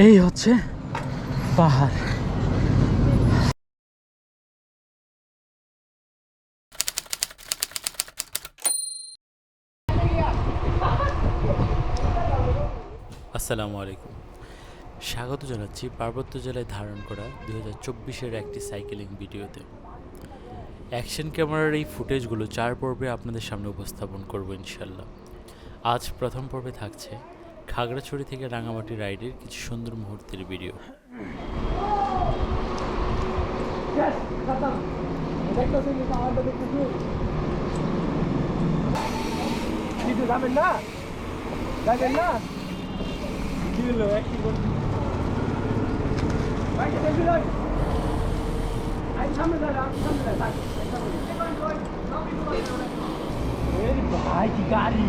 এই হচ্ছে পাহাড়। আসসালামু আলাইকুম, স্বাগত জানাচ্ছি পার্বত্য জেলায় ধারণ করা 2024-এর একটি সাইকেলিং ভিডিওতে। অ্যাকশন ক্যামেরার এই ফুটেজগুলো 4 পর্বে আপনাদের সামনে উপস্থাপন করব ইনশাল্লাহ। আজ প্রথম পর্বে থাকছে খাগড়াছড়ি থেকে রাঙামাটি রাইডের কিছু সুন্দর মুহূর্তের ভিডিও। ভাই কি গাড়ি!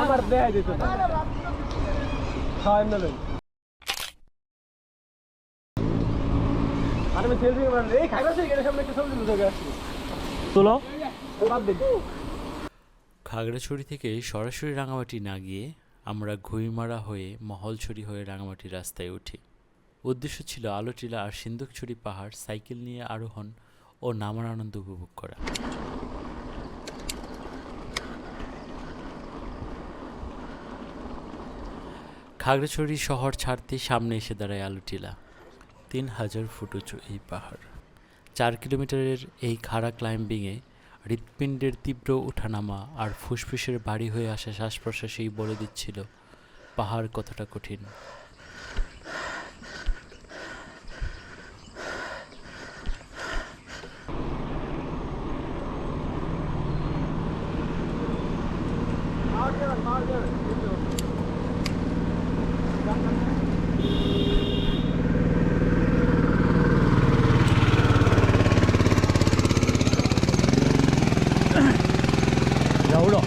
আমার দেখাই দিত খাগড়াছড়ি থেকে সরাসরি রাঙামাটি না গিয়ে আমরা ঘুইমারা হয়ে মহলছড়ি হয়ে রাঙামাটি রাস্তায় উঠি। উদ্দেশ্য ছিল আলোটিলা আর সিন্দুকছড়ি পাহাড় সাইকেল নিয়ে আরোহণ ও নামার আনন্দ উপভোগ করা। খাগড়াছড়ি শহর ছাড়তেই সামনে এসে দাঁড়ায় আলোটিলা। 3000 ফুট উঁচু এই পাহাড়। 4 কিলোমিটারের এই খাড়া ক্লাইম্বিংয়ে হৃৎপিণ্ডের তীব্র ওঠানামা আর ফুসফুসের ভারী হয়ে আসা শ্বাস প্রশ্বাসেই বলে দিচ্ছিল পাহাড় কতটা কঠিন। দৌড়ো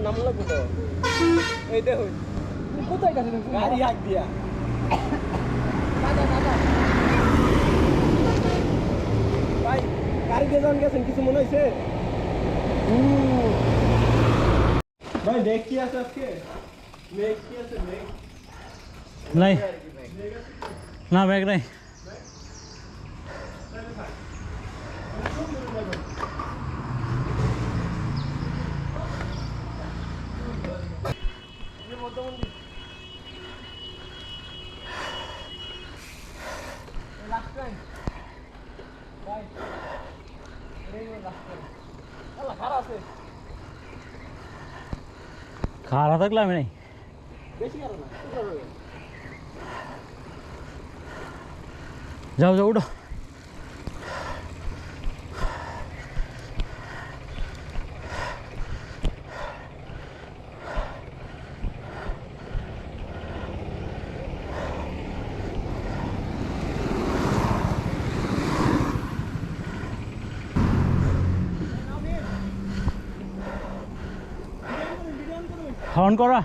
নামলা কোথাও এই দেখুন কোথায় গেছে গাড়ি হাঁক দিয়া ভাই গাড়ি দিয়ে যখন গেছেন কিছু মনে হয়েছে ভাই ব্যাগ কি আছে আজকে ব্যাগ কি আছে ব্যাগ নাই না ব্যাগ নাই খারাপ থাকলে আমি নাই যাও যাও উঠো হর্ন করা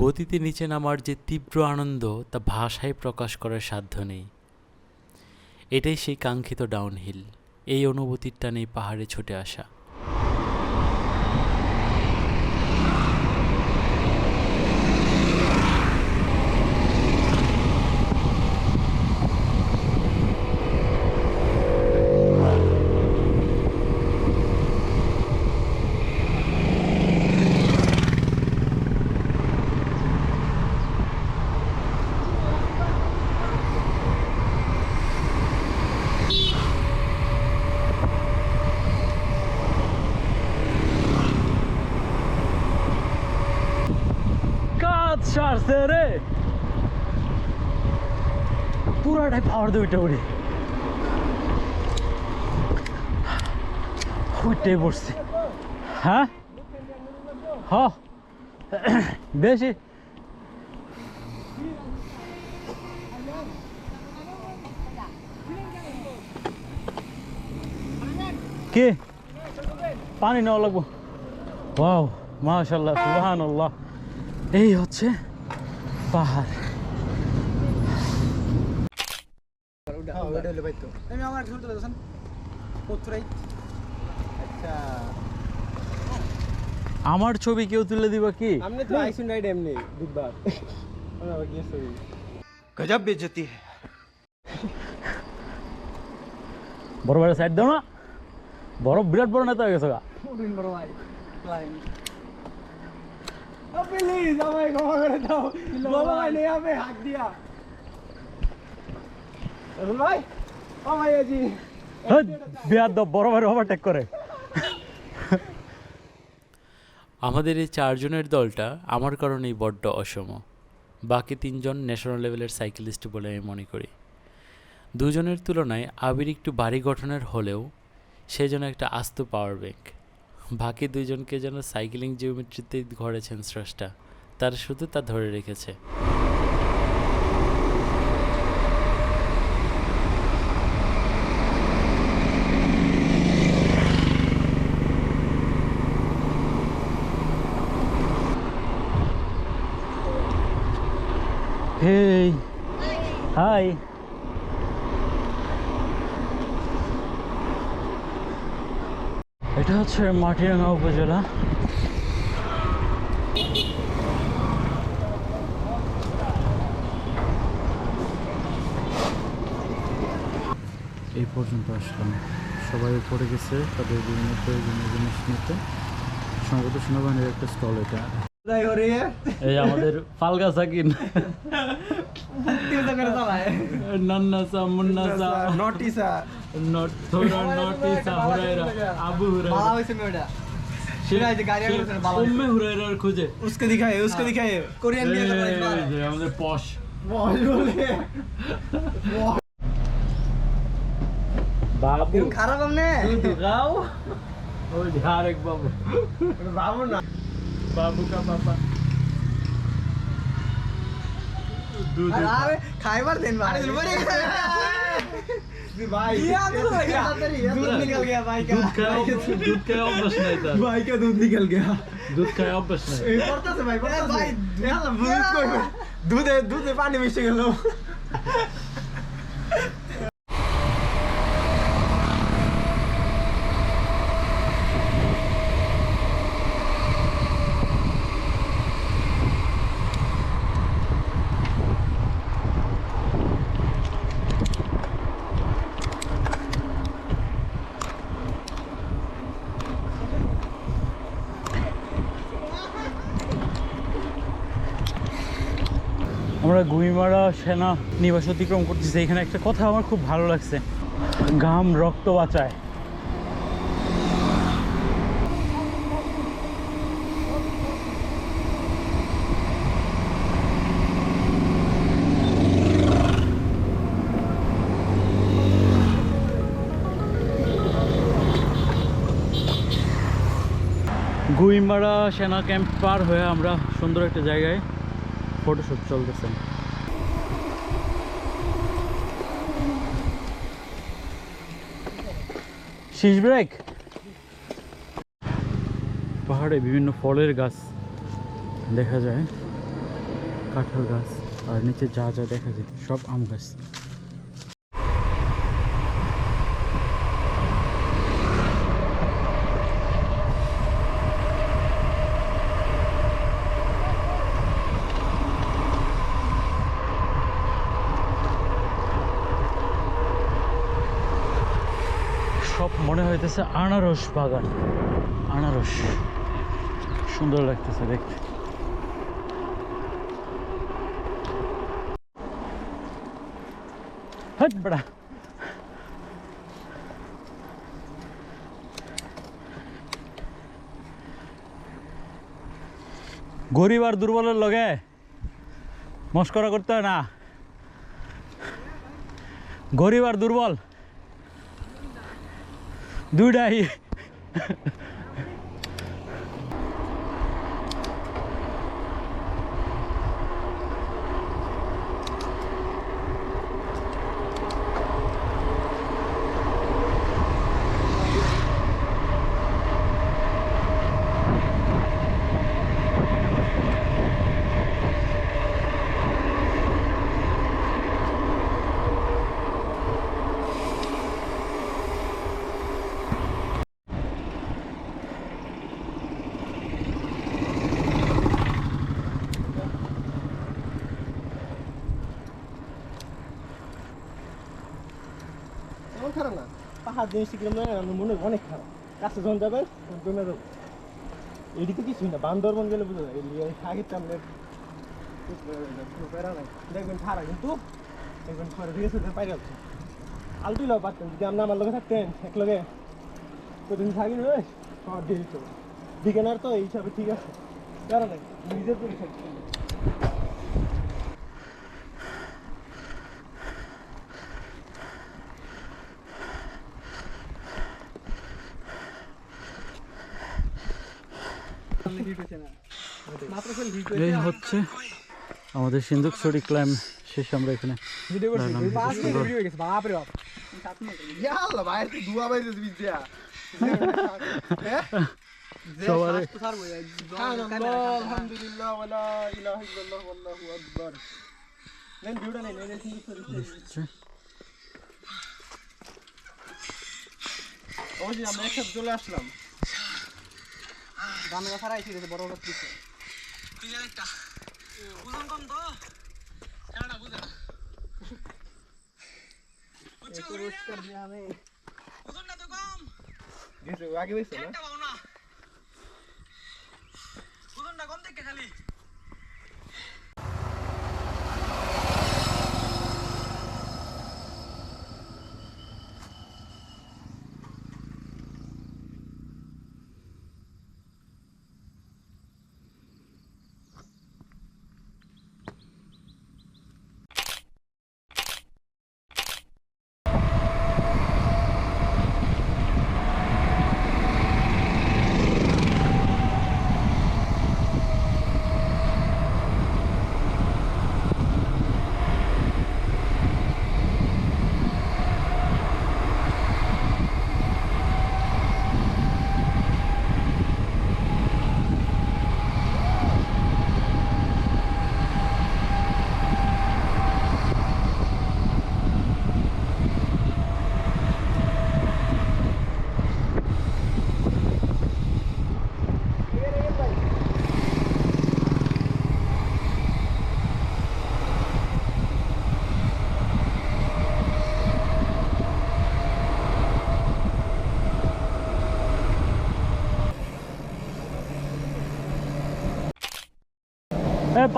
গতিতে নিচে নামার যে তীব্র আনন্দ তা ভাষায় প্রকাশ করার সাধ্য নেই। এটাই সেই কাঙ্ক্ষিত ডাউনহিল। এই অনুভূতির টানেই পাহাড়ে ছুটে আসা। মারছে রে পুরাটাই পাওয়ার দিয়ে উঠে পড়ি উঠে পড়ছে হ্যাঁ হ বেশি কি পানি নেওয়া লাগবো ওয়াও মাশাআল্লাহ সুবহানাল্লাহ এই হচ্ছে পাহাড় আমার ছবি কেউ তুলে দিবা কি गजब बेइज्जती है বড় বড় সাইড দাও না বড় বিরাট বড় নেতা হয়ে গেছে গা प्लीज हमें क्षमा कर दो बोलो मैंने यहाँ पे हाथ दिया भाई ओ भैया जी বিয়ার দাও বড় বড় ওভারটেক করে আমাদের এই 4 জনের দলটা আমার কারণেই বড্ড অসম বাকি 3 জন ন্যাশনাল লেভেলের সাইকেলিস্ট বলে আমি মনে করি 2 জনের তুলনায় আবির একটু ভারী গঠনের হলেও সে যেন একটা আস্ত পাওয়ার ব্যাংক বাকি 2 জনকে যেন সাইকেলিং জিওমেট্রিতে গড়েছেন স্রষ্টা তার শুধু তা ধরে রেখেছে হেই হাই এটা হচ্ছে মাটিরাঙ্গা উপজেলা এই পর্যন্ত আসলাম সবাই উপরে গেছে তাদের বিভিন্ন প্রয়োজনীয় জিনিস নিতে সম্ভবত সেনাবাহিনীর একটা স্টল এটা हो रही है এই আমাদের ফালগা সাকিন तीव्र कर रहा है नन्ना सा मुन्ना सा नोटी सा नॉट थोड़ा नोटी सा हुरैरा अबू हुरैरा बाला वैसे में उड़ा शिराज गाड़ी में बाला उम्मे हुरैरा खुजे उसको दिखाए कोरियन के এই যে আমাদের পশ बहुत बोले बाबू खराब हमने गाओ और ध्यान एक बाबू बाबू ना बाबू का पापा दूध अरे खाए बार दिन बाद भाई दूध निकल गया भाई का दूध का ऑब्वियस नहीं था भाई का दूध निकल गया दूध का ऑब्वियस नहीं पड़ता से भाई दूध में पानी मिक्स कर लो আমরা গুইমারা সেনা নিবাস অতিক্রম করতেছি এখানে একটা কথা আমার খুব ভালো লাগছে ঘাম রক্ত বাঁচায় গুইমারা সেনা ক্যাম্প পার হয়ে আমরা সুন্দর একটা জায়গায় ফটোশুট চলতেছে শীষ ব্রেক পাহাড়ে বিভিন্ন ফলের গাছ দেখা যায় কাঁঠাল গাছ আর নিচে যা যা দেখা যায় সব আম গাছ সব মনে হইতেছে আনারস বাগান আনারস সুন্দর লাগতেছে দেখতে হট বড়া গরিব আর দুর্বলের লগে মস্করা করতে হয় না, গরিব আর দুর্বল দুইটাই। এমন খারাপ না, পাহাড় জিনিস শিখলাম না, আমার মনে হয় অনেক খারাপ। কাছে যখন যাবেন জমে যাবো, এদিকে কিছুই না, বান্দরবন গেলে বুঝা যায়। আগের সামনে দেখবেন খারাপ, কিন্তু দেখবেন পরে রিয়েছে পাইরে যাচ্ছে। আলতুই লাভ পারতেন যদি আপনি আমার লগে থাকতেন, এক লগে প্রতিদিন থাকি রয়ে সবার দিয়ে দিত। বিজ্ঞানের তো এই হিসাবে ঠিক আছে, কারণ নিজের পরীক্ষা এই হচ্ছে আমাদের সিন্ধুকছড়ি ক্লাইম্ব শেষ। আমরা এখানে অবশ্যই আমরা একসাথে চলে আসলাম। ধান গাছ হারাইছি বড় গাছ দিচ্ছে। ওজন কম তো কেননা বুঝে না বুঝছো পুরস্কার দিয়ে আমি ওজনটা তো কম গেছে আগে হইছে না একটা পাও না ওজনটা কম দেখে খালি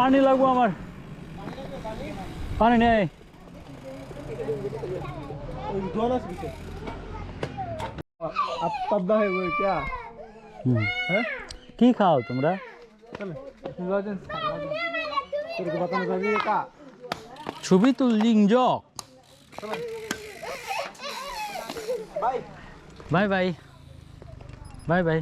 পানি লাগবো আমার, পানি নেই। কি খাও তোমরা? ছবি তুললিং জক। Bye bye bye bye.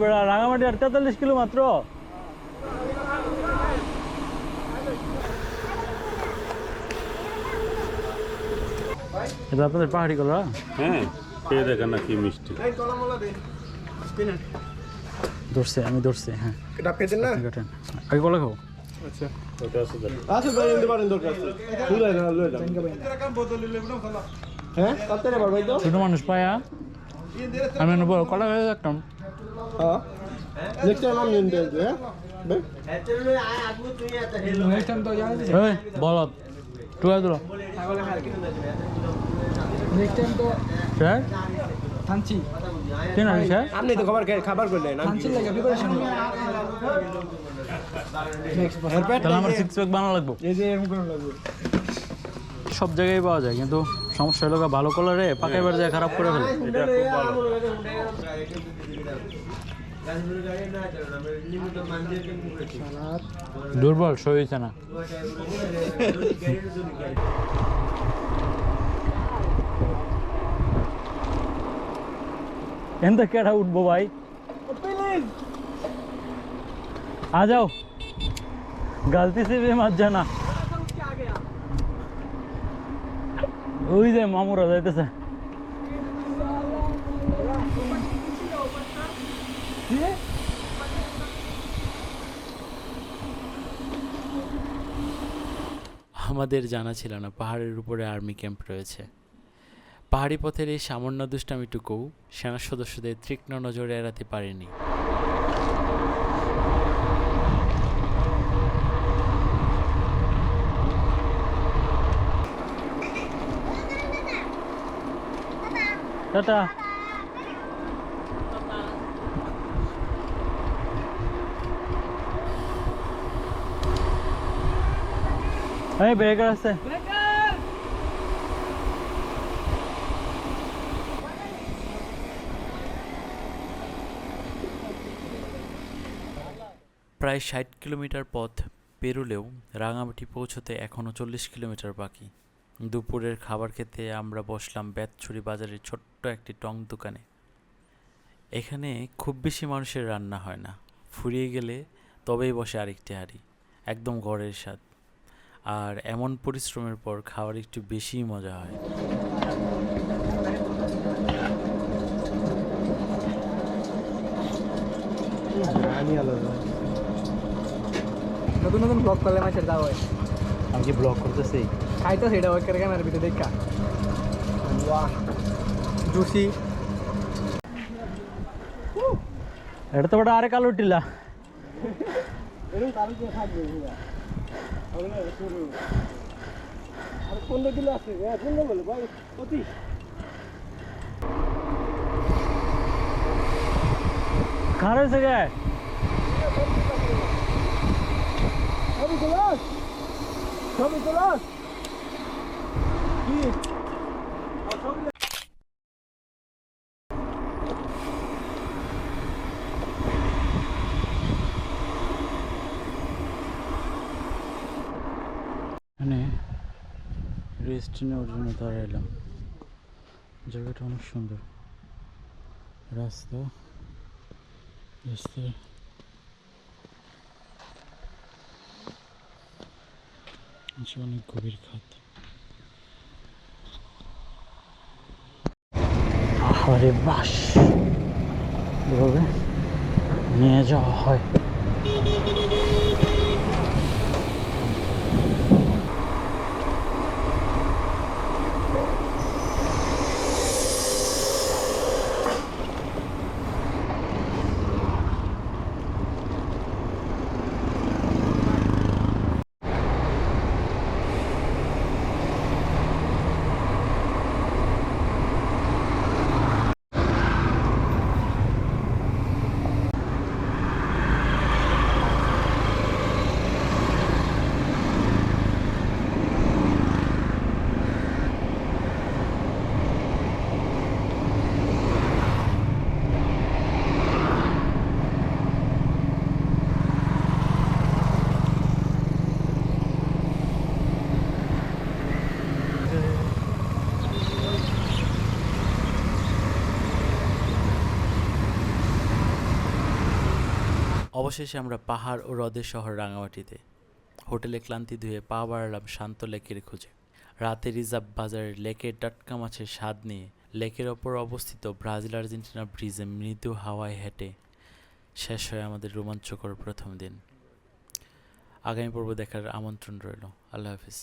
বেড়া রাঙামাটি আর 43 কিলো মাত্র। এটা আপনাদের পাহাড়ি কলা? হ্যাঁ, খেয়ে দেখেন না কি মিষ্টি। ধরছে, আমি ধরছি। হ্যাঁ না আগে কলা খাবো। আচ্ছা ওটা আছে দেন। আচ্ছা ভাই নিতে পারেন, দরকার আছে ফুলাই না লই দাও। হ্যাঁ কতরে ভাই তো ছোট মানুষ পায়া আমি বড় কলা খেয়ে থাকতাম। হ্যাঁ নেক্সট টাইম আমি নিতে আসবো। হ্যাঁ ভাই নেক্সট টাইম তো এই বলত টুয়া দিল নেক্সট টাইম তো স্যার থানচি কেন আনি স্যার? আপনি তো খাবার করলেন থানচি লাগে প্রিপারেশন নেক্সট তাহলে আমার 6 প্যাক বানানো লাগবে। এই যে এরকম করে লাগবে। সব জায়গায় পাওয়া যায় কিন্তু সমস্যা হলো গা, ভালো কালারে পাকাইবার যায় খারাপ করে ফেলে। এটা খুব ভালো। দুর্বল সই হয়েছে না। এনতে কেডা উঠবো ভাই? आ जाओ, गलती से भी मत जाना। ওই যে মামুরা যাইতেছে। আমাদের জানা ছিল না পাহাড়ের উপরে আর্মি ক্যাম্প রয়েছে। পাহাড়ি পথের এই সামান্য দুষ্টামিটুকু সেনা সদস্যদের তীক্ষ্ণ নজরে এড়াতে পারেনি। টাটা। এই ব্রেকার আছে। প্রায় 60 কিলোমিটার পথ পেরুলেও রাঙামাটি পৌঁছতে এখনও 40 কিলোমিটার বাকি। দুপুরের খাবার খেতে আমরা বসলাম বেতছড়ি বাজারের ছোট্ট একটি টং দোকানে। এখানে খুব বেশি মানুষের রান্না হয় না, ফুরিয়ে গেলে তবেই বসে আরেকটি হাঁড়ি, একদম ঘরের স্বাদ। আর এমন পরিশ্রমের পর খাওয়ার একটু বেশিই মজা হয়। নতুন নতুন ব্লগ করলে মাছের দাও হয়। আমি কি ব্লগ করতেছি? খাইতো সেটা ওই করে ক্যামেরার ভিতরে দেখা। বাহ জুসি। এটা তো বড় আরে কালো টিলা। এরকম কালো দিয়ে থাকবে শুরু। আর 15 কিলো আছে, 15 বলে ভাই কতি? খারে से गया है। ছবি তোলাস, ছবি তোলাস কি? মানে রেস্ট নেওয়ার জন্য তারা এলাম। জায়গাটা অনেক সুন্দর, রাস্তা রাস্তায় অনেক গভীর খাত। আরে বাস এভাবে নিয়ে যাওয়া হয়। অবশেষে আমরা পাহাড় ও হ্রদের শহর রাঙামাটিতে। হোটেলে ক্লান্তি ধুয়ে পা বাড়ালাম শান্ত লেকের খোঁজে। রাতে রিজার্ভ বাজারের লেকের টাটকা মাছের স্বাদ নিয়ে লেকের ওপর অবস্থিত ব্রাজিল আর্জেন্টিনা ব্রিজে মৃদু হাওয়ায় হেঁটে শেষ হয় আমাদের রোমাঞ্চকর প্রথম দিন। আগামী পর্ব দেখার আমন্ত্রণ রইল। আল্লাহ হাফিজ।